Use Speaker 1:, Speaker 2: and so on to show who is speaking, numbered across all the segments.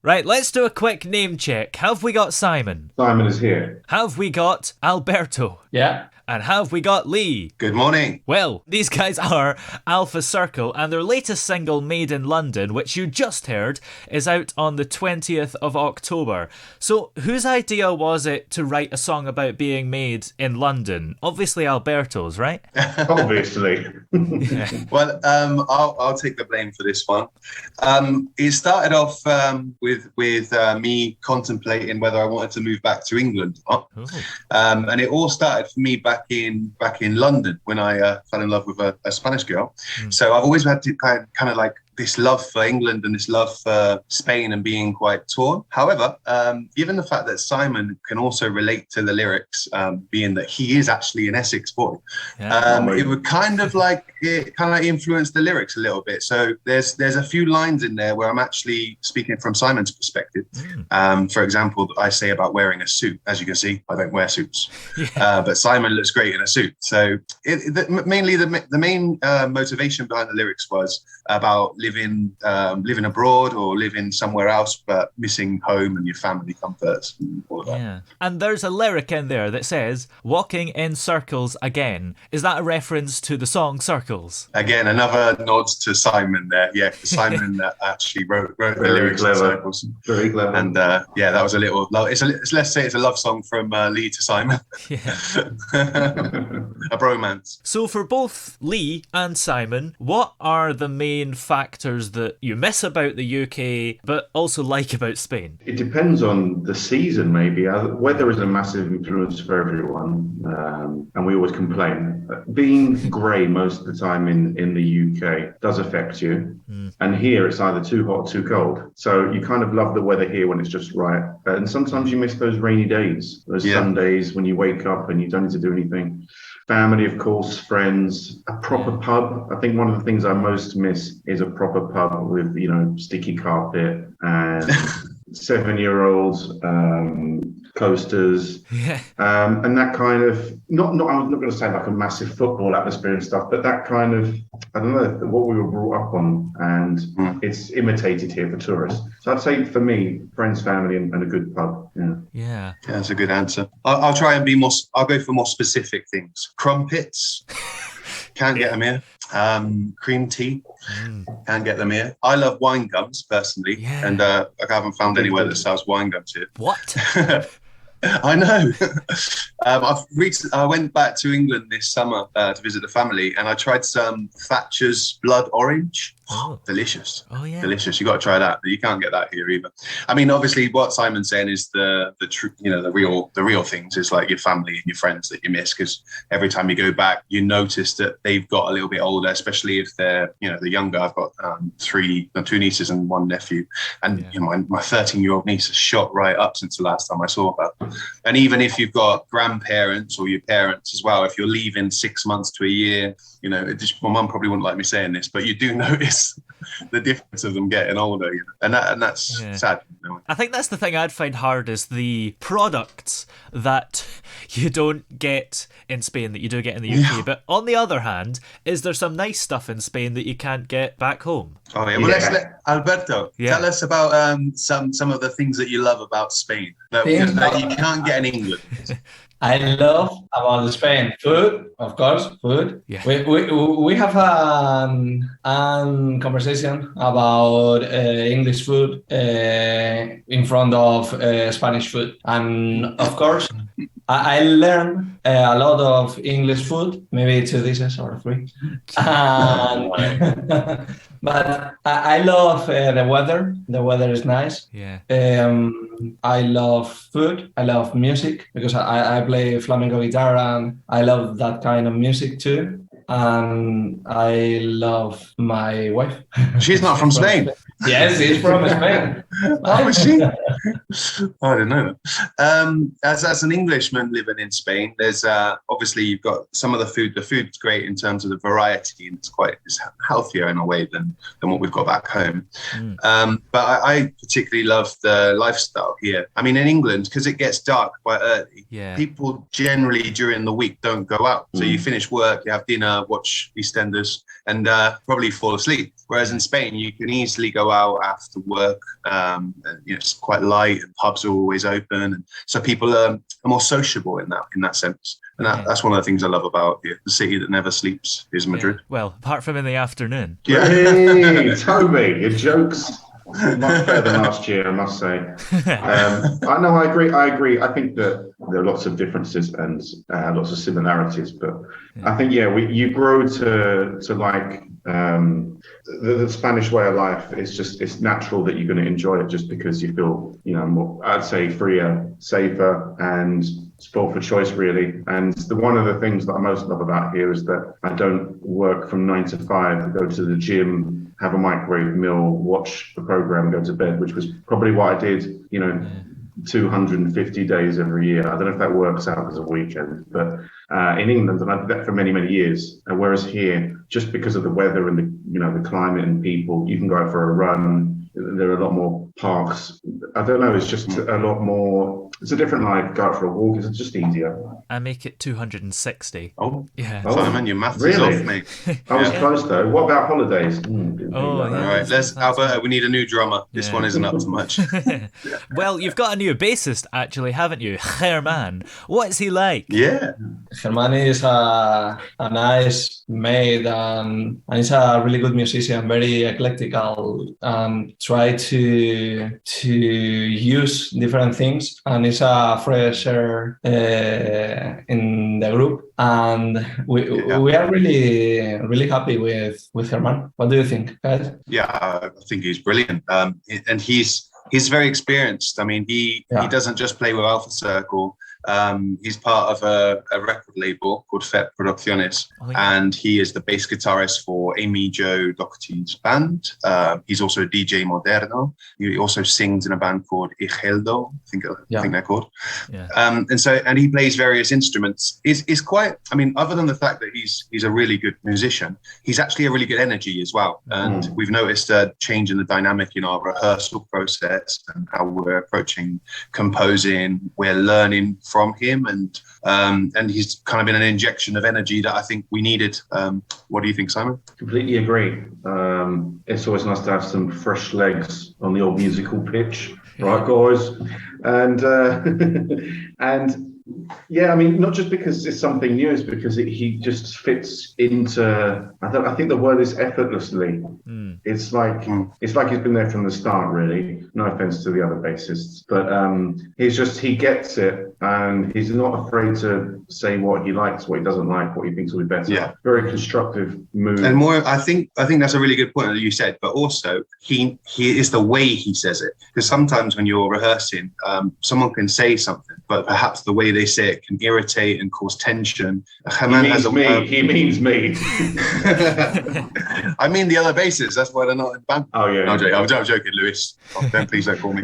Speaker 1: Right, let's do a quick name check. Have we got Simon?
Speaker 2: Simon is here.
Speaker 1: Have we got Alberto?
Speaker 3: Yeah.
Speaker 1: And have we got Lee?
Speaker 4: Good morning.
Speaker 1: Well, these guys are Alpha Circle, and their latest single, Made in London, which you just heard, is out on the 20th of October. So whose idea was it to write a song about being made in London? Obviously Alberto's, right?
Speaker 2: Obviously.
Speaker 4: Well, I'll take the blame for this one. It started off with me contemplating whether I wanted to move back to England or not. And it all started for me back in London when I fell in love with a Spanish girl. So I've always had to kind of like this love for England and this love for Spain and being quite torn. However, given the fact that Simon can also relate to the lyrics, being that he is actually an Essex boy, it would kind of influence the lyrics a little bit. So there's a few lines in there where I'm actually speaking from Simon's perspective. For example, I say about wearing a suit. As you can see, I don't wear suits, but Simon looks great in a suit. So mainly the main motivation behind the lyrics was about living abroad or living somewhere else, but missing home and your family comforts and all of that.
Speaker 1: Yeah. And there's a lyric in there that says, walking in circles again. Is that a reference to the song Circles?
Speaker 4: Again, another nod to Simon there. Yeah, Simon actually wrote the lyrics.
Speaker 2: Very clever.
Speaker 4: And that was a little, let's say it's a love song from Lee to Simon.
Speaker 1: Yeah.
Speaker 4: A bromance.
Speaker 1: So for both Lee and Simon, what are the main factors that you miss about the UK but also like about Spain?
Speaker 2: It depends on the season, maybe. Weather is a massive influence for everyone, and we always complain. Being grey most of the time in the UK does affect you, and here it's either too hot or too cold. So you kind of love the weather here when it's just right, and sometimes you miss those rainy days, those Sundays when you wake up and you don't need to do anything. Family, of course, friends, a proper pub. I think one of the things I most miss is a proper pub with, sticky carpet and 7-year-olds, coasters, and that kind of, not I'm not going to say like a massive football atmosphere and stuff, but that kind of, I don't know, what we were brought up on, and it's imitated here for tourists. So I'd say for me, friends, family, and a good pub.
Speaker 1: Yeah,
Speaker 4: that's a good answer. I'll try and be more. I'll go for more specific things. Crumpets, can't get them here. Cream tea, can't get them here. I love wine gums personally, and I haven't found anywhere that sells wine gums here.
Speaker 1: What?
Speaker 4: I know. I went back to England this summer to visit the family, and I tried some Thatcher's Blood Orange. Oh, delicious. Oh yeah, delicious. You got to try that. You can't get that here either. I mean, obviously, what Simon's saying is the true, the real things is like your family and your friends that you miss, because every time you go back, you notice that they've got a little bit older, especially if they're they're younger. I've got two nieces and one nephew, and my 13-year-old niece has shot right up since the last time I saw her. And even if you've got grandparents or your parents as well, if you're leaving 6 months to a year, my mum probably wouldn't like me saying this, but you do notice the difference of them getting older, and that's sad.
Speaker 1: I think that's the thing I'd find hard is the products that you don't get in Spain that you do get in the UK. But on the other hand, is there some nice stuff in Spain that you can't get back home?
Speaker 4: Oh yeah, well let's let Alberto tell us about some of the things that you love about Spain that you can't get in England.
Speaker 3: I love about Spain food, of course, food. Yeah. We have a conversation about English food in front of Spanish food, and of course, I learned a lot of English food, maybe 2 dishes or 3. But I love the weather. The weather is nice.
Speaker 1: Yeah.
Speaker 3: I love food. I love music because I play flamenco guitar and I love that kind of music too. And I love my wife.
Speaker 4: She's not from Spain.
Speaker 3: Yes, she's from Spain.
Speaker 4: Oh, is she? I didn't know that. As an Englishman living in Spain, there's obviously you've got some of the food. The food's great in terms of the variety, and it's healthier in a way than what we've got back home. But I particularly love the lifestyle here. I mean, in England, because it gets dark quite early, people generally during the week don't go out. So you finish work, you have dinner, watch EastEnders, and probably fall asleep. Whereas in Spain, you can easily go go out after work. It's quite light, and pubs are always open, and so people are more sociable in that sense. And that's one of the things I love about the city that never sleeps is Madrid.
Speaker 1: Yeah. Well, apart from in the afternoon.
Speaker 2: Yeah. Hey, Toby, your jokes much better than last year, I must say. I agree. I think that there are lots of differences and lots of similarities, but I think you grow to like the Spanish way of life. It's natural that you're going to enjoy it just because you feel more, I'd say, freer, safer, and sport for choice, really. And one of the things that I most love about here is that I don't work from 9 to 5, go to the gym, have a microwave meal, watch the program, go to bed, which was probably what I did, 250 days every year. I don't know if that works out as a weekend, but in England, and I did that for many, many years. Whereas here, just because of the weather and the climate and people, you can go out for a run. There are a lot more parks. I don't know. It's just a lot more. It's a different life. Go out for a walk. It's just easier.
Speaker 1: I make it 260.
Speaker 4: Oh,
Speaker 1: yeah.
Speaker 4: Simon, your maths is off, mate.
Speaker 2: I was close though. What about holidays?
Speaker 4: All right, Alberta. We need a new drummer. This one isn't up to much.
Speaker 1: Well, you've got a new bassist, actually, haven't you, German? What's he like?
Speaker 4: Yeah,
Speaker 3: German is a nice mate, and he's a really good musician, very eclectical, and try to use different things, and it's a fresh air in the group, and we are really happy with German. What do you think, guys?
Speaker 4: Yeah, I think he's brilliant, and he's very experienced. I mean, he doesn't just play with Alpha Circle. He's part of a record label called FEP Producciones, and he is the bass guitarist for Amy Jo Doherty's band. He's also a DJ Moderno. He also sings in a band called Igeldo, I think they're called. Yeah. And he plays various instruments. Is quite. I mean, other than the fact that he's a really good musician, he's actually a really good energy as well. And we've noticed a change in the dynamic in our rehearsal process and how we're approaching composing. We're learning from him, and he's kind of been an injection of energy that I think we needed. What do you think, Simon?
Speaker 2: Completely agree. It's always nice to have some fresh legs on the old musical pitch, right, guys? And yeah, I mean, not just because it's something new, it's because he just fits into. I think the word is effortlessly. It's like he's been there from the start, really. No offense to the other bassists, but he gets it, and he's not afraid to say what he likes, what he doesn't like, what he thinks will be better. Yeah, very constructive mood.
Speaker 4: And more, I think that's a really good point that you said. But also, he is the way he says it, because sometimes when you're rehearsing, someone can say something, but perhaps the way they say it can irritate and cause tension.
Speaker 2: He means me.
Speaker 4: I mean the other bassists. That's why they're not in the band.
Speaker 2: Oh yeah.
Speaker 4: No, I'm joking, Lewis. Please don't call me.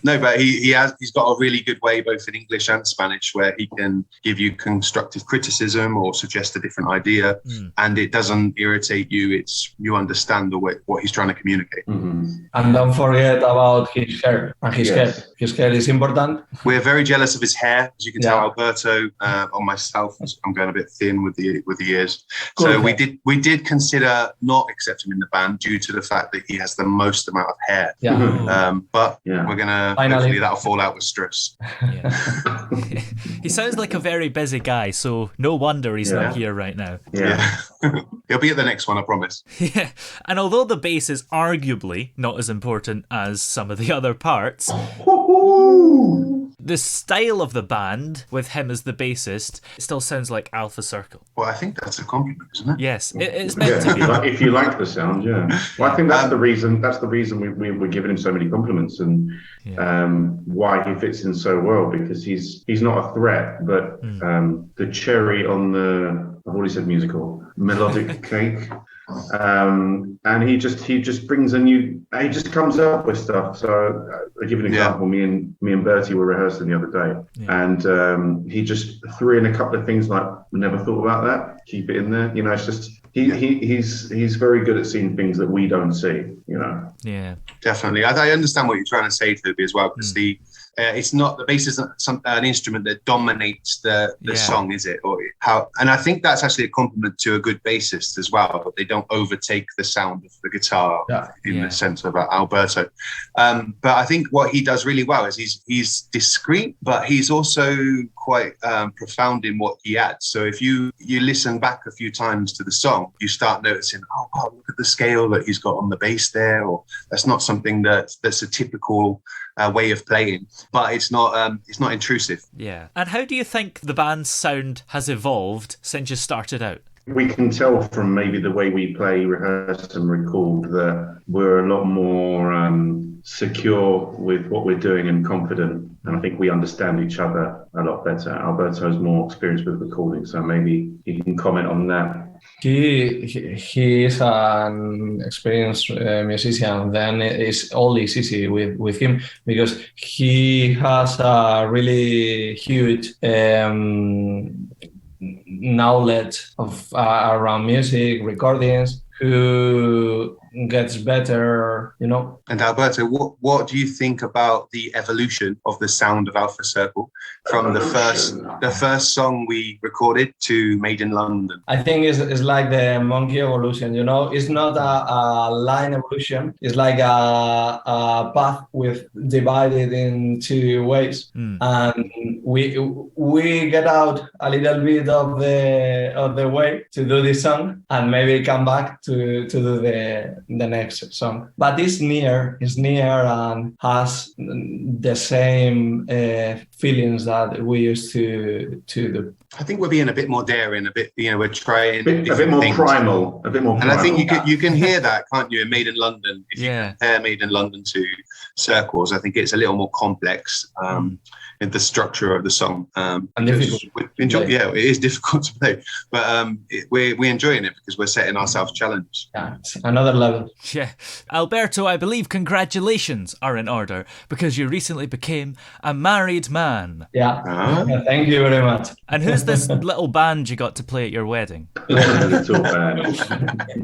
Speaker 4: No, but he's got a really good way, both in English and Spanish, where he can give you constructive criticism or suggest a different idea, and it doesn't irritate you. You understand what he's trying to communicate.
Speaker 3: And don't forget about his hair. And his hair. His hair is important.
Speaker 4: We're very jealous of his hair, as you can tell. Alberto, on myself, I'm going a bit thin with the ears. So we did consider not accepting him in the band due to the fact that he has the most amount of hair. But we're gonna hopefully that'll fall out with stress.
Speaker 1: He sounds like a very busy guy, so no wonder he's not here right now.
Speaker 4: He'll be at the next one, I promise.
Speaker 1: Yeah, and although the bass is arguably not as important as some of the other parts, the style of the band, with him as the bassist, still sounds like Alpha Circle.
Speaker 4: Well, I think that's a compliment, isn't it?
Speaker 1: Yes, it's meant to be.
Speaker 2: If you like the sound, Well, I think that's the reason. That's the reason we're giving him so many compliments, and why he fits in so well, because he's not a threat, but the cherry on the, I've already said musical, melodic cake. And he just brings he just comes up with stuff. So I'll give you an example. Me and Bertie were rehearsing the other day, and he just threw in a couple of things like, never thought about that, keep it in there. It's just he's very good at seeing things that we don't see.
Speaker 1: Yeah,
Speaker 4: definitely. I understand what you're trying to say, Toby, as well, because it's not, the bass isn't an instrument that dominates the song, is it? Or how? And I think that's actually a compliment to a good bassist as well. They don't overtake the sound of the guitar in the sense of Alberto. But I think what he does really well is he's discreet, but he's also quite profound in what he adds. So if you listen back a few times to the song, you start noticing, oh wow, look at the scale that he's got on the bass there, or that's not something that's a typical way of playing, but it's not intrusive.
Speaker 1: Yeah. And how do you think the band's sound has evolved since you started out?
Speaker 2: We can tell from maybe the way we play, rehearse and record that we're a lot more secure with what we're doing and confident. And I think we understand each other a lot better. Alberto has more experience with recording, so maybe you can comment on that.
Speaker 3: He is an experienced musician. Then it's always easy with him because he has a really huge knowledge of around music recordings, who gets better, you know.
Speaker 4: And Alberto, what do you think about the evolution of the sound of Alpha Circle from the first song we recorded to Made in London?
Speaker 3: I think it's like the monkey evolution, you know. It's not a line evolution. It's like a path with divided in two ways, and we get out a little bit of the way to do this song, and maybe come back to do the next song. But it's near and has the same feelings that we used to do.
Speaker 4: I think we're being a bit more daring, we're trying
Speaker 2: a bit more
Speaker 4: things.
Speaker 2: primal.
Speaker 4: And I think you can hear that, can't you, in Made in London? If you compare Made in London to Circles, I think it's a little more complex in the structure of the song.
Speaker 3: And difficult.
Speaker 4: It is difficult to play, but we're enjoying it because we're setting ourselves challenges.
Speaker 3: Yeah, it's another level.
Speaker 1: Yeah. Alberto, I believe congratulations are in order because you recently became a married man.
Speaker 3: Yeah. Thank you very much.
Speaker 1: And who's this little band you got to play at your wedding?
Speaker 2: Little band.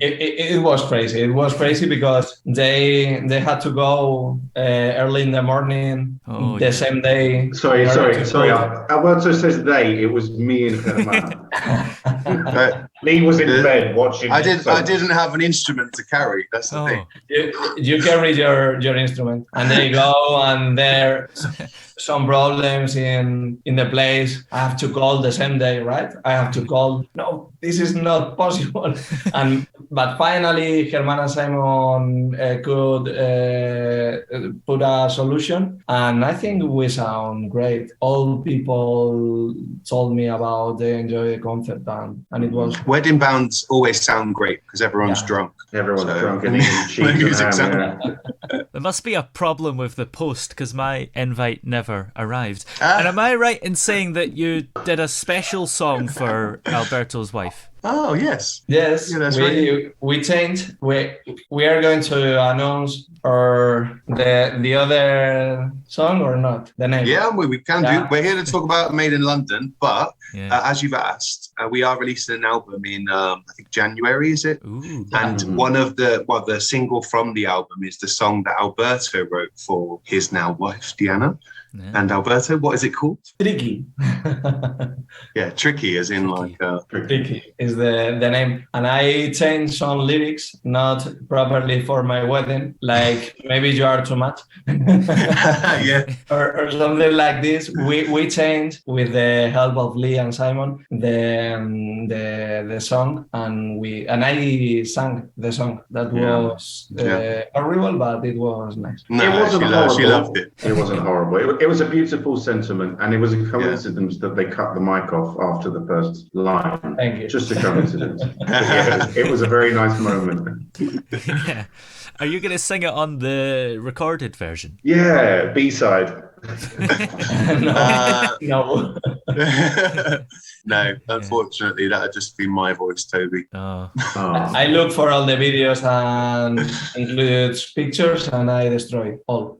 Speaker 3: It was crazy. It was crazy because they had to go early in the morning, same day.
Speaker 2: Sorry. Alberto says they. It was me and Herman. Lee was in bed watching.
Speaker 4: I didn't have an instrument to carry. That's the thing.
Speaker 3: You carry your instrument, and they go, and there's some problems in the place. I have to call the same day, right? I have to call. No, this is not possible. But finally, Herman and Simon could put a solution, and I think we sound great. All people told me about they enjoy the concert, and it was.
Speaker 4: Wedding bands always sound great because everyone's drunk.
Speaker 2: Everyone's drunk and eating cheese.
Speaker 1: There must be a problem with the post because my invite never arrived. And am I right in saying that you did a special song for Alberto's wife?
Speaker 4: Oh yes,
Speaker 3: yeah, that's right. We changed. We are going to announce the other song or not the name.
Speaker 4: Yeah, we can do. We're here to talk about Made in London, but as you've asked, we are releasing an album in I think January, is it?
Speaker 1: Ooh.
Speaker 4: And one of the single from the album is the song that Alberto wrote for his now wife Diana. Yeah. And Alberto, what is it called?
Speaker 3: Tricky.
Speaker 4: Yeah, tricky as in
Speaker 3: Tricky is the name. And I changed some lyrics, not properly for my wedding, like maybe you are too much.
Speaker 4: Yeah.
Speaker 3: or something like this. We changed with the help of Lee and Simon the song, and I sang the song. That was horrible, but it was nice.
Speaker 2: No, it wasn't horrible. She loved it. It wasn't horrible. It was a beautiful sentiment, and it was a coincidence that they cut the mic off after the first line.
Speaker 3: Thank you.
Speaker 2: Just a coincidence. It was a very nice moment.
Speaker 1: Yeah. Are you going to sing it on the recorded version?
Speaker 2: Yeah, B-side.
Speaker 3: No.
Speaker 4: No, unfortunately, that would just be my voice, Toby.
Speaker 3: I look for all the videos and includes pictures, and I destroy all.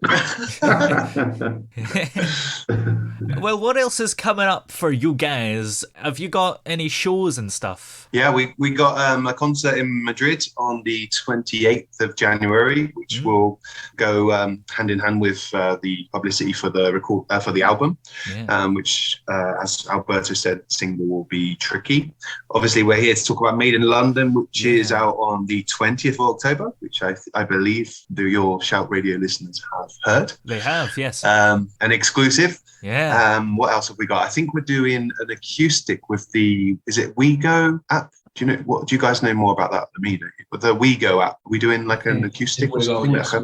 Speaker 1: Well, what else is coming up for you guys? Have you got any shows and stuff?
Speaker 4: Yeah, we got a concert in Madrid on the 28th of January, which will go hand in hand with the publicity for for the for the album,
Speaker 1: Yeah.
Speaker 4: which, as Alberto said, the single will be Tricky. Obviously, we're here to talk about Made in London, which is out on the 20th of October, which I believe your Shout Radio listeners have heard.
Speaker 1: They have, yes.
Speaker 4: An exclusive.
Speaker 1: Yeah.
Speaker 4: What else have we got? I think we're doing an acoustic with is it WeGo app? Do you guys know more about that than me? With the WeGo app, are we doing like an acoustic or something?
Speaker 3: Yes.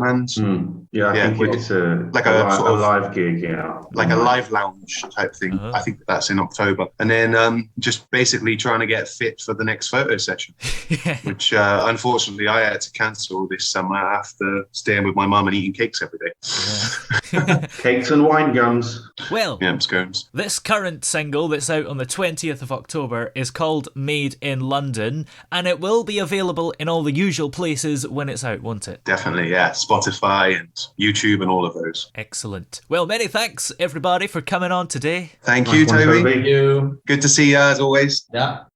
Speaker 2: Yeah, I think it's a live gig,
Speaker 4: like a live lounge type thing. I think that's in October, and then just basically trying to get fit for the next photo session, which unfortunately I had to cancel this summer after staying with my mum and eating cakes every day.
Speaker 2: Cakes and wine gums.
Speaker 1: Well,
Speaker 4: scones.
Speaker 1: This current single that's out on the 20th of October is called Made in London, and it will be available in all the usual places when it's out, won't it?
Speaker 4: Definitely, yeah. Spotify and YouTube and all of those.
Speaker 1: Excellent. Well, many thanks, everybody, for coming on today.
Speaker 4: Thank you, Toby.
Speaker 3: Thank you.
Speaker 4: Good to see you as always.
Speaker 3: Yeah.